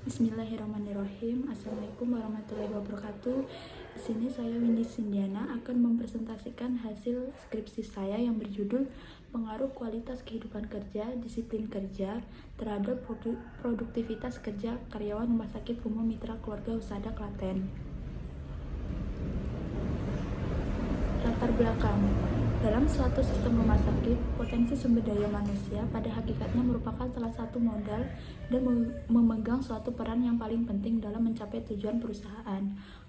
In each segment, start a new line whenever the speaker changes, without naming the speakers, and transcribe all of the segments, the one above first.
Bismillahirrahmanirrahim. Assalamualaikum warahmatullahi wabarakatuh. Di sini saya Windy Sindiana akan mempresentasikan hasil skripsi saya yang berjudul Pengaruh Kualitas Kehidupan Kerja, Disiplin Kerja terhadap Produktivitas Kerja Karyawan Rumah Sakit Umum Mitra Keluarga Husada Klaten. Latar belakang. Dalam suatu sistem rumah sakit, potensi sumber daya manusia pada hakikatnya merupakan salah satu modal dan memegang suatu peran yang paling penting dalam mencapai tujuan perusahaan.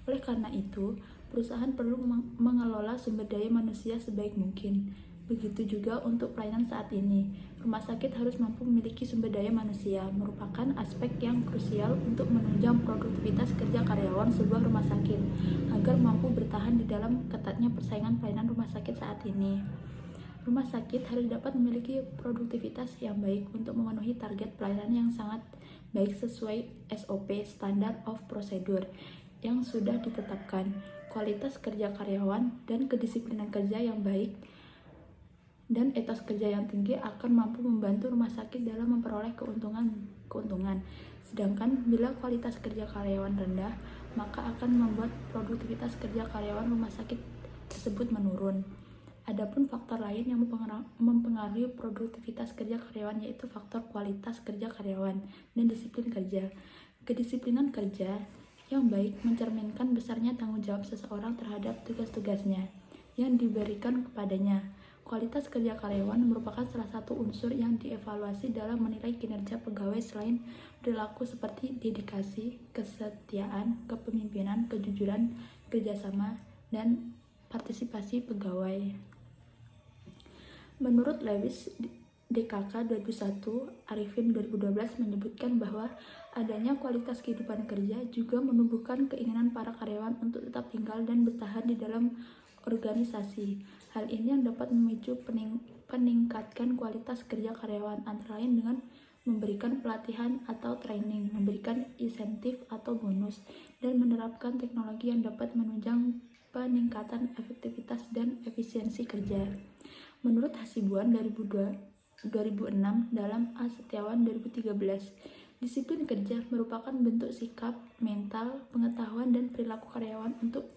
Oleh karena itu, perusahaan perlu mengelola sumber daya manusia sebaik mungkin. Begitu juga untuk pelayanan saat ini. Rumah sakit harus mampu memiliki sumber daya manusia, merupakan aspek yang krusial untuk menunjang produktivitas kerja karyawan sebuah rumah sakit, agar mampu bertahan di dalam ketatnya persaingan pelayanan rumah sakit saat ini. Rumah sakit harus dapat memiliki produktivitas yang baik untuk memenuhi target pelayanan yang sangat baik sesuai SOP (Standard of Procedure) yang sudah ditetapkan. Kualitas kerja karyawan dan kedisiplinan kerja yang baik dan etos kerja yang tinggi akan mampu membantu rumah sakit dalam memperoleh keuntungan. Sedangkan bila kualitas kerja karyawan rendah, maka akan membuat produktivitas kerja karyawan rumah sakit tersebut menurun. Adapun faktor lain yang mempengaruhi produktivitas kerja karyawan yaitu faktor kualitas kerja karyawan dan disiplin kerja. Kedisiplinan kerja yang baik mencerminkan besarnya tanggung jawab seseorang terhadap tugas-tugasnya yang diberikan kepadanya. Kualitas kerja karyawan merupakan salah satu unsur yang dievaluasi dalam menilai kinerja pegawai selain perilaku seperti dedikasi, kesetiaan, kepemimpinan, kejujuran, kerjasama, dan partisipasi pegawai. Menurut Lewis, DKK 2001, Arifin 2012 menyebutkan bahwa adanya kualitas kehidupan kerja juga menumbuhkan keinginan para karyawan untuk tetap tinggal dan bertahan di dalam organisasi. Hal ini yang dapat memicu peningkatkan kualitas kerja karyawan, antara lain dengan memberikan pelatihan atau training, memberikan insentif atau bonus, dan menerapkan teknologi yang dapat menunjang peningkatan efektivitas dan efisiensi kerja. Menurut Hasibuan 2006 dalam A. Setiawan 2013, disiplin kerja merupakan bentuk sikap, mental, pengetahuan, dan perilaku karyawan untuk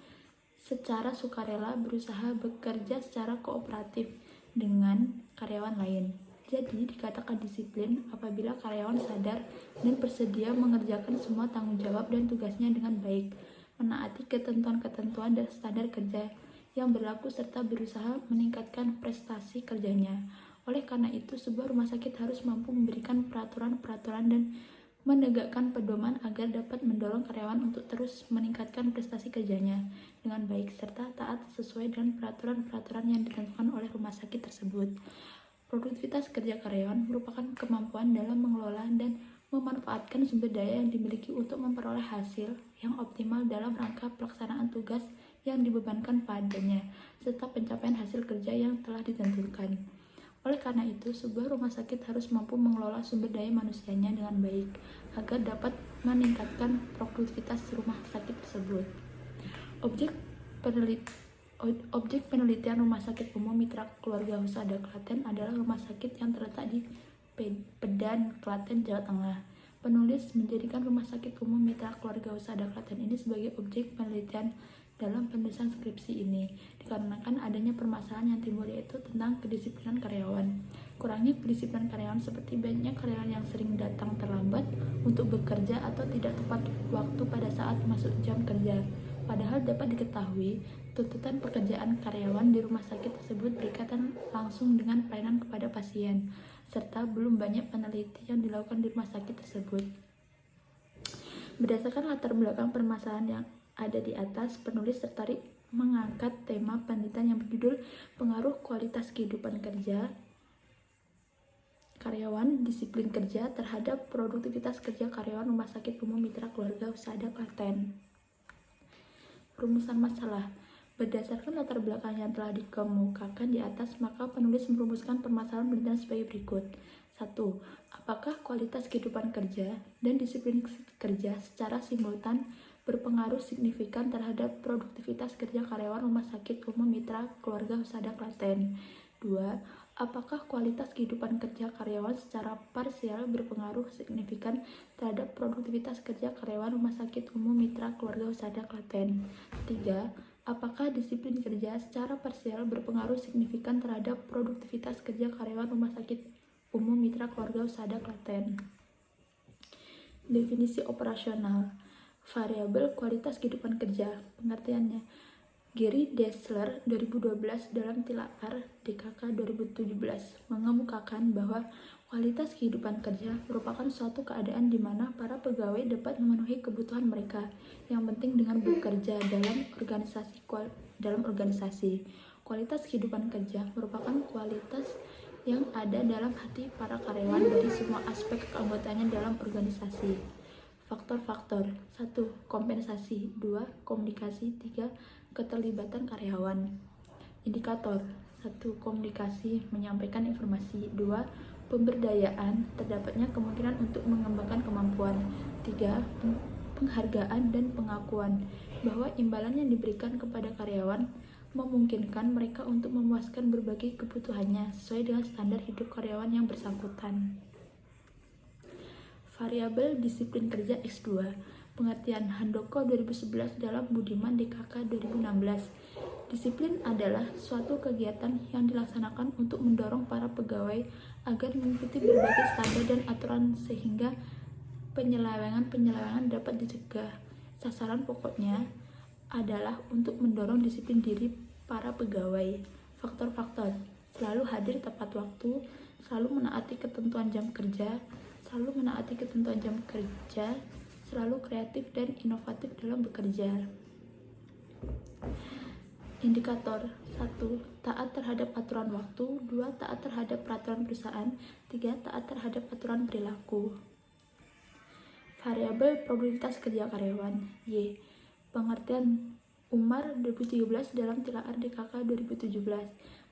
secara sukarela berusaha bekerja secara kooperatif dengan karyawan lain. Jadi, dikatakan disiplin apabila karyawan sadar dan bersedia mengerjakan semua tanggung jawab dan tugasnya dengan baik, menaati ketentuan-ketentuan dan standar kerja yang berlaku serta berusaha meningkatkan prestasi kerjanya. Oleh karena itu, sebuah rumah sakit harus mampu memberikan peraturan-peraturan dan menegakkan pedoman agar dapat mendorong karyawan untuk terus meningkatkan prestasi kerjanya dengan baik serta taat sesuai dengan peraturan-peraturan yang ditentukan oleh rumah sakit tersebut. Produktivitas kerja karyawan merupakan kemampuan dalam mengelola dan memanfaatkan sumber daya yang dimiliki untuk memperoleh hasil yang optimal dalam rangka pelaksanaan tugas yang dibebankan padanya serta pencapaian hasil kerja yang telah ditentukan. Oleh karena itu, sebuah rumah sakit harus mampu mengelola sumber daya manusianya dengan baik agar dapat meningkatkan produktivitas rumah sakit tersebut. Objek penelitian Rumah Sakit Umum Mitra Keluarga Husada Klaten adalah rumah sakit yang terletak di Pedan, Klaten, Jawa Tengah. Penulis menjadikan Rumah Sakit Umum Mitra Keluarga Husada Klaten ini sebagai objek penelitian dalam penulisan skripsi ini, dikarenakan adanya permasalahan yang timbul yaitu tentang kedisiplinan karyawan. Kurangnya kedisiplinan karyawan seperti banyaknya karyawan yang sering datang terlambat untuk bekerja atau tidak tepat waktu pada saat masuk jam kerja. Padahal dapat diketahui, tuntutan pekerjaan karyawan di rumah sakit tersebut berkaitan langsung dengan pelayanan kepada pasien, serta belum banyak penelitian yang dilakukan di rumah sakit tersebut. Berdasarkan latar belakang permasalahan yang ada di atas, penulis tertarik mengangkat tema penelitian yang berjudul Pengaruh Kualitas Kehidupan Kerja Karyawan, Disiplin Kerja terhadap Produktivitas Kerja Karyawan Rumah Sakit Umum Mitra Keluarga Husada Klaten. Rumusan masalah. Berdasarkan latar belakang yang telah dikemukakan di atas, maka penulis merumuskan permasalahan penelitian sebagai berikut. 1. Apakah kualitas kehidupan kerja dan disiplin kerja secara simultan berpengaruh signifikan terhadap produktivitas kerja karyawan Rumah Sakit Umum Mitra Keluarga Husada Klaten? 2. Apakah kualitas kehidupan kerja karyawan secara parsial berpengaruh signifikan terhadap produktivitas kerja karyawan Rumah Sakit Umum Mitra Keluarga Husada Klaten? 3. Apakah disiplin kerja secara parsial berpengaruh signifikan terhadap produktivitas kerja karyawan Rumah Sakit Umum Mitra Keluarga Husada Klaten? Definisi operasional variabel kualitas kehidupan kerja. Pengertiannya, Gary Dessler 2012 dalam Tilaar DKK 2017 mengemukakan bahwa kualitas kehidupan kerja merupakan suatu keadaan di mana para pegawai dapat memenuhi kebutuhan mereka yang penting dengan bekerja dalam organisasi. Kualitas kehidupan kerja merupakan kualitas yang ada dalam hati para karyawan dari semua aspek keanggotaannya dalam organisasi. Faktor-faktor: 1. Kompensasi. 2. Komunikasi. 3. Keterlibatan karyawan. Indikator: 1. Komunikasi, menyampaikan informasi. 2. Pemberdayaan, terdapatnya kemungkinan untuk mengembangkan kemampuan. 3. Penghargaan dan pengakuan, bahwa imbalan yang diberikan kepada karyawan memungkinkan mereka untuk memuaskan berbagai kebutuhannya sesuai dengan standar hidup karyawan yang bersangkutan. Variabel disiplin kerja X2. Pengertian Handoko 2011 dalam Budiman DKK 2016. Disiplin adalah suatu kegiatan yang dilaksanakan untuk mendorong para pegawai agar mengikuti berbagai standar dan aturan sehingga penyelewengan dapat dicegah. Sasaran pokoknya adalah untuk mendorong disiplin diri para pegawai. Faktor-faktor: selalu hadir tepat waktu, selalu menaati ketentuan jam kerja, selalu kreatif dan inovatif dalam bekerja. Indikator: 1. Taat terhadap aturan waktu. 2. Taat terhadap peraturan perusahaan. 3. Taat terhadap aturan perilaku. Variabel produktivitas kerja karyawan Y. Pengertian Umar 2017 dalam Tilaar DKK 2017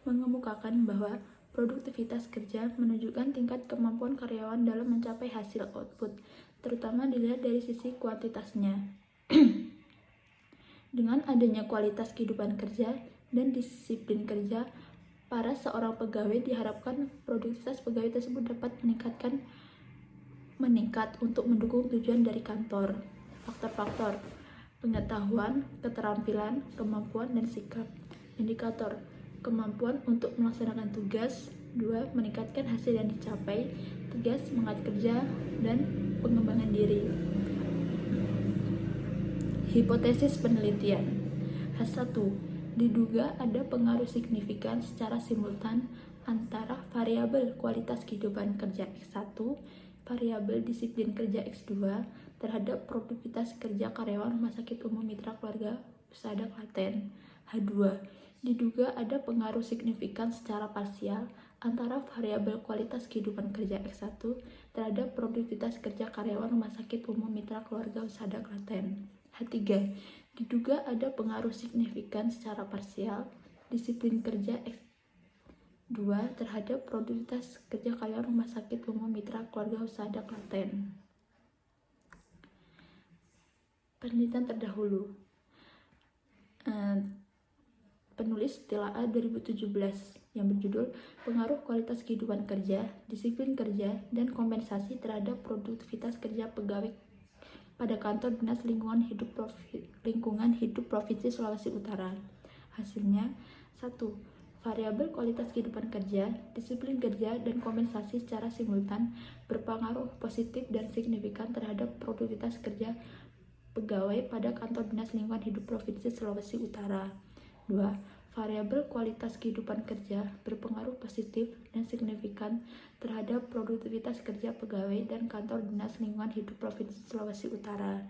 mengemukakan bahwa produktivitas kerja menunjukkan tingkat kemampuan karyawan dalam mencapai hasil output, terutama dilihat dari sisi kuantitasnya. Dengan adanya kualitas kehidupan kerja dan disiplin kerja, para seorang pegawai diharapkan produktivitas pegawai tersebut dapat meningkat untuk mendukung tujuan dari kantor. Faktor-faktor: pengetahuan, keterampilan, kemampuan, dan sikap. Indikator: kemampuan untuk melaksanakan tugas. 2. Meningkatkan hasil yang dicapai. 3. Semangat kerja dan pengembangan diri. Hipotesis penelitian. H1. Diduga ada pengaruh signifikan secara simultan antara variabel kualitas kehidupan kerja X1, variabel disiplin kerja X2 terhadap produktivitas kerja karyawan Rumah Sakit Umum Mitra Keluarga Husada Klaten. H2. Diduga ada pengaruh signifikan secara parsial antara variabel kualitas kehidupan kerja X1 terhadap produktivitas kerja karyawan Rumah Sakit Umum Mitra Keluarga Husada Klaten. H3. Diduga ada pengaruh signifikan secara parsial disiplin kerja X2 terhadap produktivitas kerja karyawan Rumah Sakit Umum Mitra Keluarga Husada Klaten. Penelitian terdahulu. Penulis Tilaar 2017 yang berjudul Pengaruh Kualitas Kehidupan Kerja, Disiplin Kerja, dan Kompensasi terhadap Produktivitas Kerja Pegawai pada Kantor Dinas Lingkungan Hidup Provinsi Sulawesi Utara. Hasilnya: 1. Variabel kualitas kehidupan kerja, disiplin kerja, dan kompensasi secara simultan berpengaruh positif dan signifikan terhadap produktivitas kerja pegawai pada Kantor Dinas Lingkungan Hidup Provinsi Sulawesi Utara. 2. Variabel kualitas kehidupan kerja berpengaruh positif dan signifikan terhadap produktivitas kerja pegawai dan Kantor Dinas Lingkungan Hidup Provinsi Sulawesi Utara.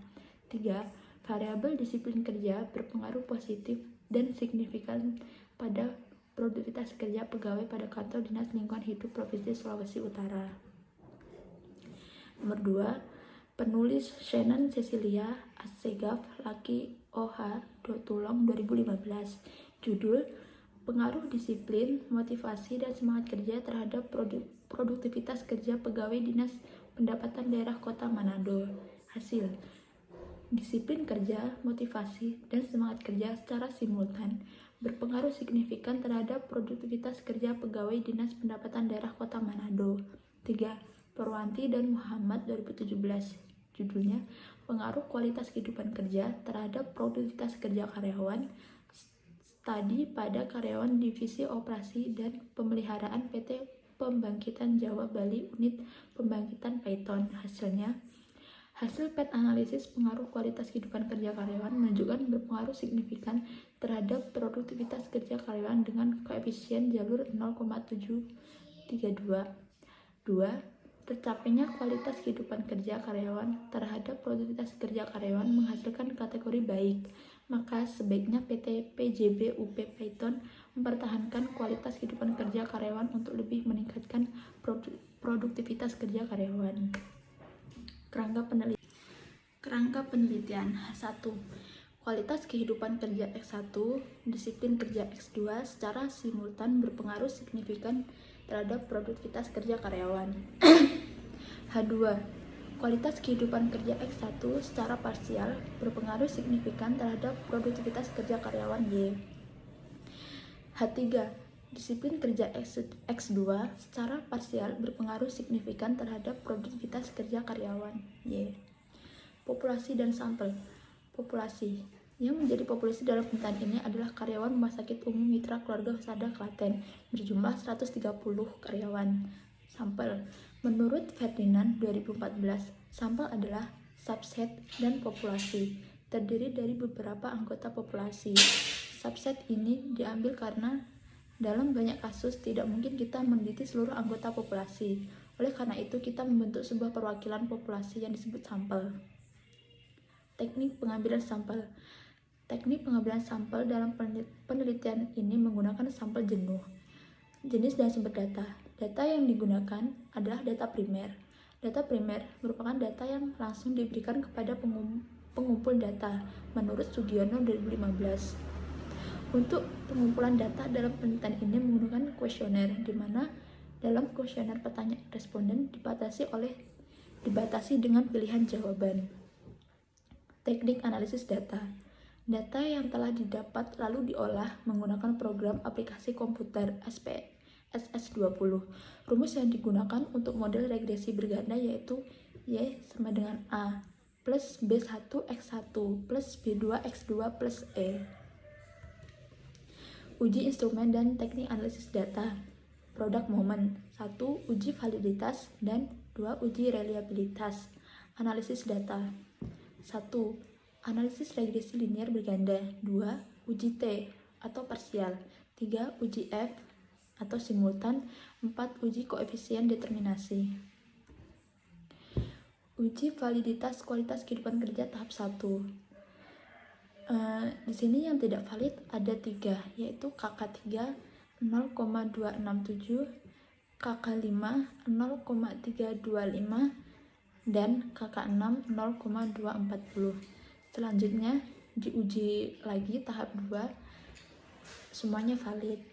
3. Variabel disiplin kerja berpengaruh positif dan signifikan pada produktivitas kerja pegawai pada Kantor Dinas Lingkungan Hidup Provinsi Sulawesi Utara. Nomor 2. Penulis Shannon Cecilia Assegaf Laki OH Dotulong 2015. Judul: Pengaruh Disiplin, Motivasi, dan Semangat Kerja terhadap Produktivitas Kerja Pegawai Dinas Pendapatan Daerah Kota Manado. Hasil: Disiplin kerja, motivasi, dan semangat kerja secara simultan berpengaruh signifikan terhadap produktivitas kerja pegawai Dinas Pendapatan Daerah Kota Manado. 3. Purwanti dan Muhammad 2017. Judulnya, Pengaruh Kualitas Kehidupan Kerja terhadap Produktivitas Kerja Karyawan, Studi pada karyawan Divisi Operasi dan Pemeliharaan PT Pembangkitan Jawa Bali Unit Pembangkitan Paiton. Hasil PET analisis pengaruh kualitas kehidupan kerja karyawan menunjukkan berpengaruh signifikan terhadap produktivitas kerja karyawan dengan koefisien jalur 0,732. 2. Tercapainya kualitas kehidupan kerja karyawan terhadap produktivitas kerja karyawan menghasilkan kategori baik, maka sebaiknya PT PJB UP Paiton mempertahankan kualitas kehidupan kerja karyawan untuk lebih meningkatkan produktivitas kerja karyawan. Kerangka penelitian 1. Kualitas kehidupan kerja X1, disiplin kerja X2 secara simultan berpengaruh signifikan terhadap produktivitas kerja karyawan. H2. Kualitas kehidupan kerja X1 secara parsial berpengaruh signifikan terhadap produktivitas kerja karyawan Y. H3. Disiplin kerja X2 secara parsial berpengaruh signifikan terhadap produktivitas kerja karyawan Y. Populasi dan sampel. Populasi yang menjadi populasi dalam penelitian ini adalah karyawan Rumah Sakit Umum Mitra Keluarga Husada Klaten berjumlah 130 karyawan. Sampel. Menurut Ferdinand 2014, sampel adalah subset dan populasi, terdiri dari beberapa anggota populasi. Subset ini diambil karena dalam banyak kasus tidak mungkin kita meneliti seluruh anggota populasi. Oleh karena itu, kita membentuk sebuah perwakilan populasi yang disebut sampel. Teknik pengambilan sampel. Teknik pengambilan sampel dalam penelitian ini menggunakan sampel jenuh. Jenis dan sumber data. Data yang digunakan adalah data primer. Data primer merupakan data yang langsung diberikan kepada pengumpul data menurut Sugiono 2015. Untuk pengumpulan data dalam penelitian ini menggunakan kuesioner, di mana dalam kuesioner pertanyaan responden dibatasi dengan pilihan jawaban. Teknik analisis data. Data yang telah didapat lalu diolah menggunakan program aplikasi komputer SS20. Rumus yang digunakan untuk model regresi berganda yaitu Y sama dengan A plus B1 X1 plus B2 X2 plus E. Uji instrumen dan teknik analisis data. Product moment. 1. Uji validitas dan 2. Uji reliabilitas. Analisis data. 1. Analisis regresi linear berganda. 2. Uji T atau parsial. 3. Uji F atau simultan. 4. Uji koefisien determinasi. Uji validitas kualitas kehidupan kerja tahap 1. Di sini yang tidak valid ada 3, yaitu KK3 0,267, KK5 0,325, dan KK6 0,240. Selanjutnya diuji lagi tahap 2, semuanya valid.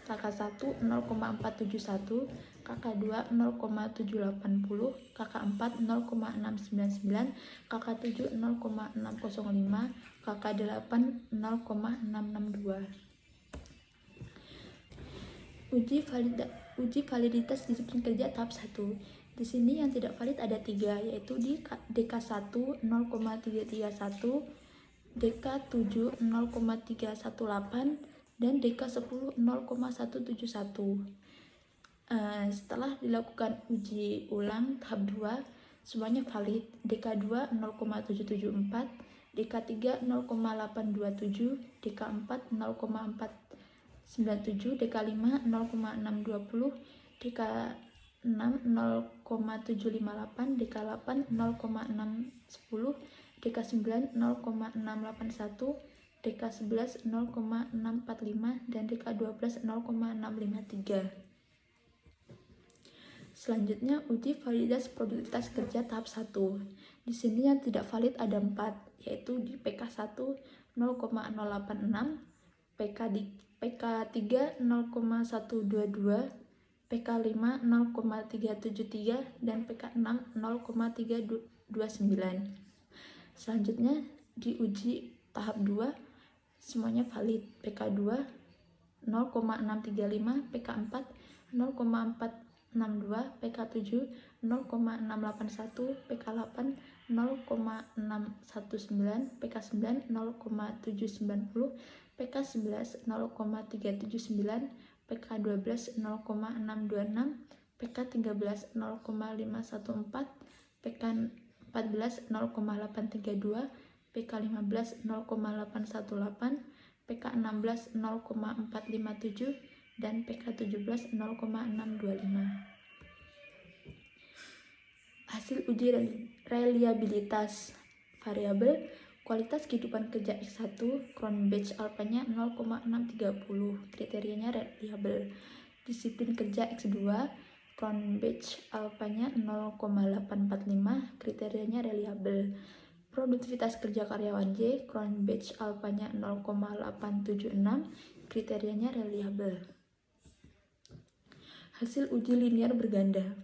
KK1 0,471, KK2 0,780, KK4 0,699, KK7 0,605, KK8 0,662. Uji validitas disiplin kerja tahap 1. Di sini yang tidak valid ada 3, yaitu di DK1 0,331, DK7 0,318, dan DK10 0,171. Setelah dilakukan uji ulang tahap 2, semuanya valid. DK2 0,774, DK3 0,827, DK4 0,497, DK5 0,620, DK6 0,758, DK8 0,610, DK9 0,681, DK11 0,645, dan DK12 0,653. Selanjutnya uji validitas produktivitas kerja tahap 1. Di sini yang tidak valid ada 4, yaitu di PK1 0,086, PK3 0,122, PK5 0,373, dan PK6 0,329. Selanjutnya diuji tahap 2 semuanya valid. PK2 0,635, PK4 0,462, PK7 0,681, PK8 0,619, PK9 0,790, PK11 0,379, PK12 0,626, PK13 0,514, PK14 0,832, PK15 0,818, PK16 0,457, dan PK17 0,625. Hasil uji reliabilitas variabel kualitas kehidupan kerja X1 Cronbach alpanya 0,630, kriterianya reliable. Disiplin kerja X2 Cronbach alpanya 0,845, kriterianya reliable. Produktivitas kerja karyawan Y Cronbach alpanya 0,876, kriterianya reliable. Hasil uji linear berganda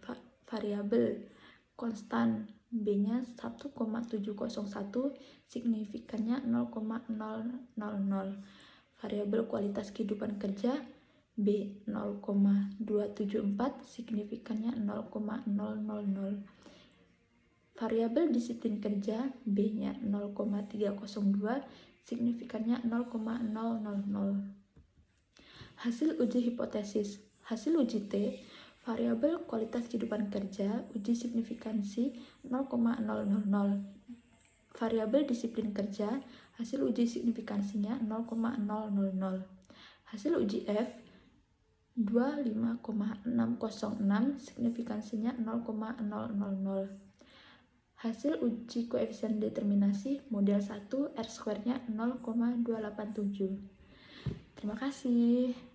variabel konstan B-nya 1,701, signifikannya 0,000. Variabel kualitas kehidupan kerja B 0,274, signifikannya 0,000. Variabel disiplin kerja B-nya 0,302, signifikannya 0,000. Hasil uji hipotesis. Hasil uji T, variabel kualitas kehidupan kerja, uji signifikansi 0,000. Variabel disiplin kerja, hasil uji signifikansinya 0,000. Hasil uji F 25,606, signifikansinya 0,000. Hasil uji koefisien determinasi model 1 R2-nya 0,287. Terima kasih.